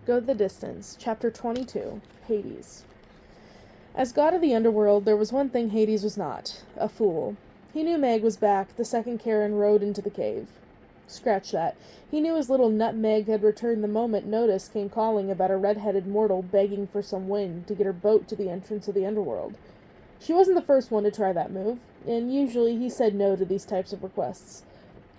Go the Distance, Chapter 22, Hades. As god of the underworld, there was one thing Hades was not: a fool. He knew Meg was back the second Karen rode into the cave. Scratch that. He knew his little nutmeg had returned the moment Notice came calling about a red-headed mortal begging for some wind to get her boat to the entrance of the underworld. She wasn't the first one to try that move, and usually he said no to these types of requests.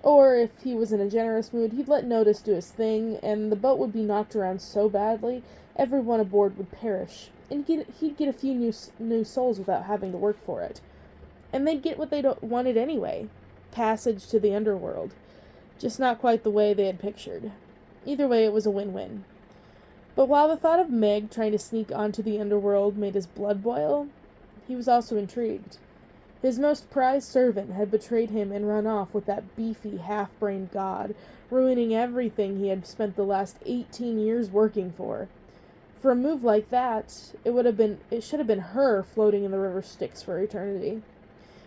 Or, if he was in a generous mood, he'd let Notice do his thing, and the boat would be knocked around so badly, everyone aboard would perish, and he'd get a few new souls without having to work for it. And they'd get what they wanted anyway: passage to the underworld. Just not quite the way they had pictured. Either way, it was a win-win. But while the thought of Meg trying to sneak onto the underworld made his blood boil, he was also intrigued. His most prized servant had betrayed him and run off with that beefy, half-brained god, ruining everything he had spent the last 18 years working for. For a move like that, it should have been her floating in the river Styx for eternity.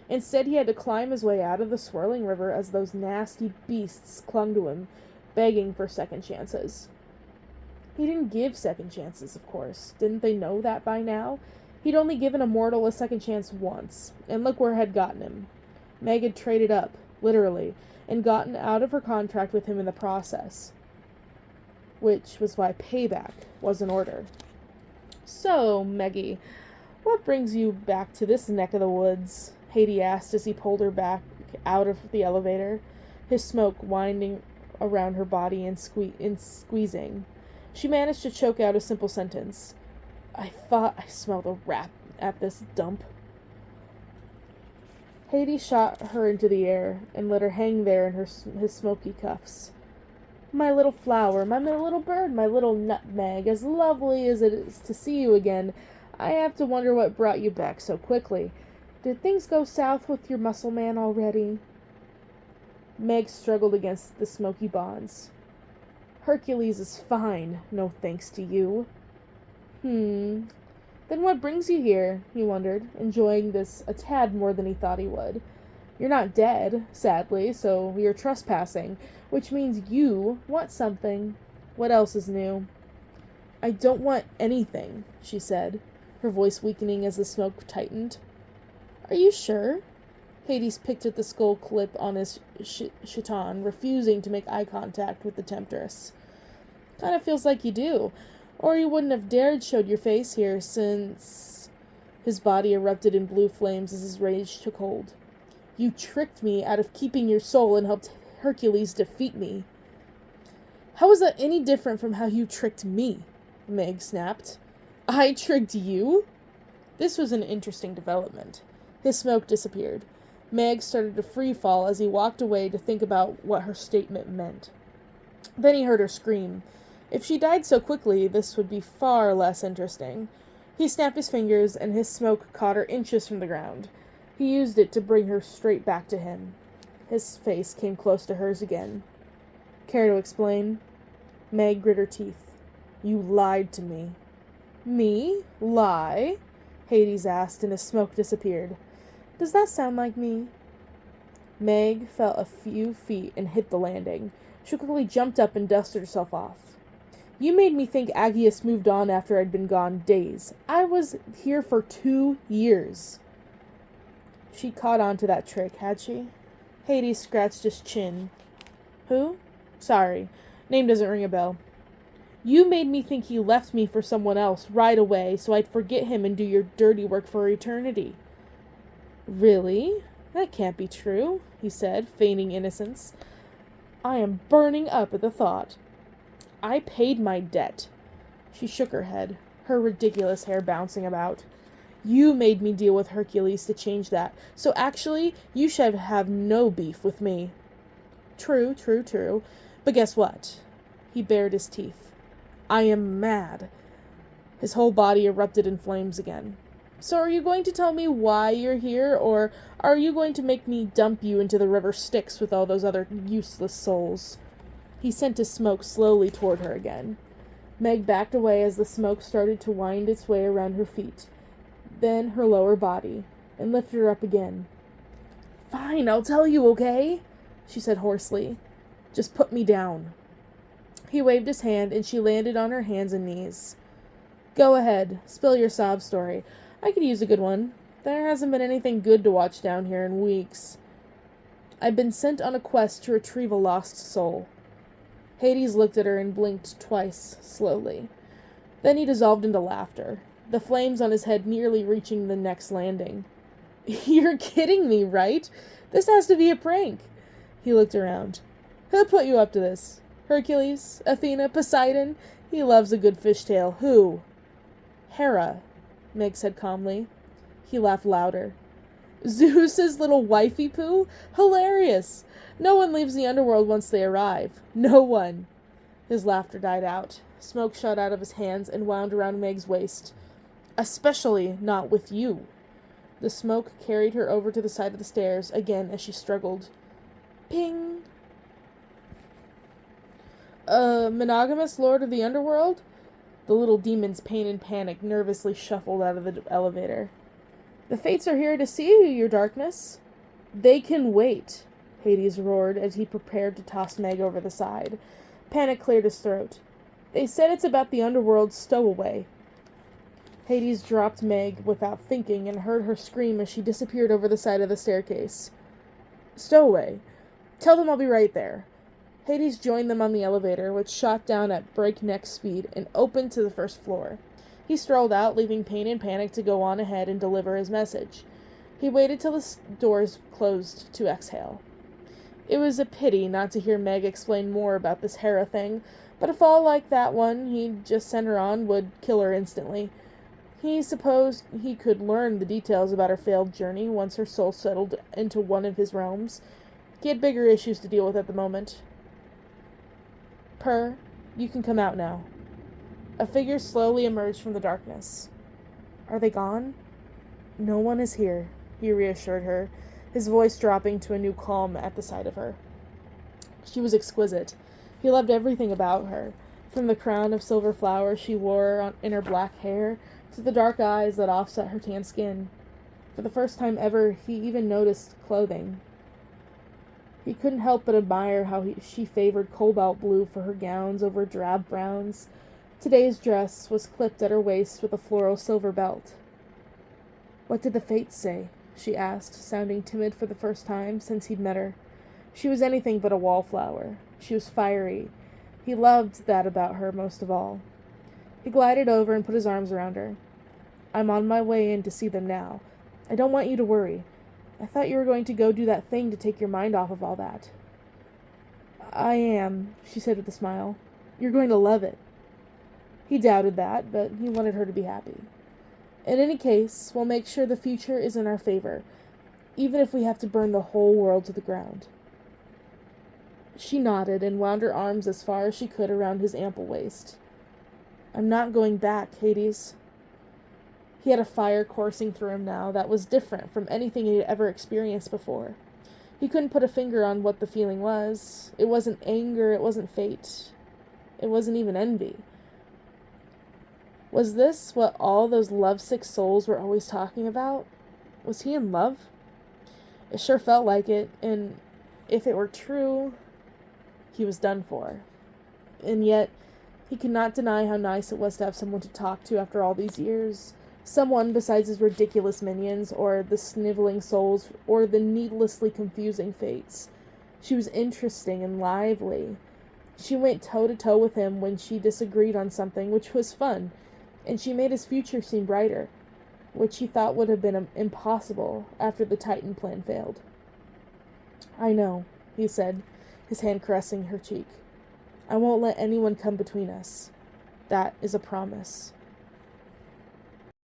Instead, he had to climb his way out of the swirling river as those nasty beasts clung to him, begging for second chances. He didn't give second chances, of course. Didn't they know that by now? He'd only given a mortal a second chance once, and look where it had gotten him. Meg had traded up, literally, and gotten out of her contract with him in the process. Which was why payback was in order. "So, Meggie, what brings you back to this neck of the woods?" Hades asked as he pulled her back out of the elevator, his smoke winding around her body and squeezing. She managed to choke out a simple sentence. "I thought I smelled a rat at this dump." Hades shot her into the air and let her hang there in his smoky cuffs. "My little flower, my little bird, my little nutmeg, as lovely as it is to see you again, I have to wonder what brought you back so quickly. Did things go south with your muscle man already?" Meg struggled against the smoky bonds. "Hercules is fine, no thanks to you." Then what brings you here?" he wondered, enjoying this a tad more than he thought he would. "You're not dead, sadly, so you're trespassing, which means you want something. What else is new?" "I don't want anything," she said, her voice weakening as the smoke tightened. "Are you sure?" Hades picked at the skull clip on his chiton, refusing to make eye contact with the temptress. "Kinda feels like you do. Or you wouldn't have dared showed your face here since..." His body erupted in blue flames as his rage took hold. "You tricked me out of keeping your soul and helped Hercules defeat me." "How is that any different from how you tricked me?" Meg snapped. "I tricked you?" This was an interesting development. His smoke disappeared. Meg started to free fall as he walked away to think about what her statement meant. Then he heard her scream. If she died so quickly, this would be far less interesting. He snapped his fingers, and his smoke caught her inches from the ground. He used it to bring her straight back to him. His face came close to hers again. "Care to explain?" Meg grit her teeth. "You lied to me." "Me? Lie?" Hades asked, and his smoke disappeared. "Does that sound like me?" Meg fell a few feet and hit the landing. She quickly jumped up and dusted herself off. "You made me think Aegeus moved on after I'd been gone days. I was here for 2 years. She caught on to that trick, had she? Hades scratched his chin. "Who? Sorry. Name doesn't ring a bell." "You made me think he left me for someone else right away so I'd forget him and do your dirty work for eternity." "Really? That can't be true," he said, feigning innocence. "I am burning up at the thought." "I paid my debt." She shook her head, her ridiculous hair bouncing about. "You made me deal with Hercules to change that, so actually you should have no beef with me." True. But guess what? He bared his teeth. "I am mad." His whole body erupted in flames again. "So are you going to tell me why you're here, or are you going to make me dump you into the river Styx with all those other useless souls?" He sent his smoke slowly toward her again. Meg backed away as the smoke started to wind its way around her feet, then her lower body, and lifted her up again. "Fine, I'll tell you, okay?" she said hoarsely. "Just put me down." He waved his hand, and she landed on her hands and knees. Go ahead, spill your sob story. I could use a good one. There hasn't been anything good to watch down here in weeks. I've been sent on a quest to retrieve a lost soul. Hades looked at her and blinked twice, slowly. Then he dissolved into laughter, the flames on his head nearly reaching the next landing. You're kidding me, right? This has to be a prank. He looked around. Who put you up to this? Hercules? Athena? Poseidon? He loves a good fishtail. Who? Hera, Meg said calmly. He laughed louder. Zeus's little wifey poo? Hilarious! No one leaves the underworld once they arrive. No one. His laughter died out. Smoke shot out of his hands and wound around Meg's waist. Especially not with you. The smoke carried her over to the side of the stairs again as she struggled. Ping! A monogamous lord of the underworld? The little demon's pain and panic nervously shuffled out of the elevator. The fates are here to see you, your darkness. They can wait, Hades roared as he prepared to toss Meg over the side. Panic cleared his throat. They said it's about the underworld's stowaway. Hades dropped Meg without thinking and heard her scream as she disappeared over the side of the staircase. Stowaway. Tell them I'll be right there. Hades joined them on the elevator, which shot down at breakneck speed and opened to the first floor. He strolled out, leaving Pain and Panic to go on ahead and deliver his message. He waited till the doors closed to exhale. It was a pity not to hear Meg explain more about this Hera thing, but a fall like that one he'd just sent her on would kill her instantly. He supposed he could learn the details about her failed journey once her soul settled into one of his realms. He had bigger issues to deal with at the moment. Per, you can come out now. A figure slowly emerged from the darkness. Are they gone? No one is here, he reassured her, his voice dropping to a new calm at the sight of her. She was exquisite. He loved everything about her, from the crown of silver flowers she wore in her black hair to the dark eyes that offset her tan skin. For the first time ever, he even noticed clothing. He couldn't help but admire how she favored cobalt blue for her gowns over drab browns. Today's dress was clipped at her waist with a floral silver belt. What did the fates say? She asked, sounding timid for the first time since he'd met her. She was anything but a wallflower. She was fiery. He loved that about her most of all. He glided over and put his arms around her. I'm on my way in to see them now. I don't want you to worry. I thought you were going to go do that thing to take your mind off of all that. I am, she said with a smile. You're going to love it. He doubted that, but he wanted her to be happy. In any case, we'll make sure the future is in our favor, even if we have to burn the whole world to the ground. She nodded and wound her arms as far as she could around his ample waist. I'm not going back, Hades. He had a fire coursing through him now that was different from anything he had ever experienced before. He couldn't put a finger on what the feeling was. It wasn't anger, it wasn't fate. It wasn't even envy. Was this what all those lovesick souls were always talking about? Was he in love? It sure felt like it, and if it were true, he was done for. And yet, he could not deny how nice it was to have someone to talk to after all these years. Someone besides his ridiculous minions, or the sniveling souls, or the needlessly confusing fates. She was interesting and lively. She went toe-to-toe with him when she disagreed on something, which was fun, and she made his future seem brighter, which he thought would have been impossible after the Titan plan failed. I know, he said, his hand caressing her cheek. I won't let anyone come between us. That is a promise.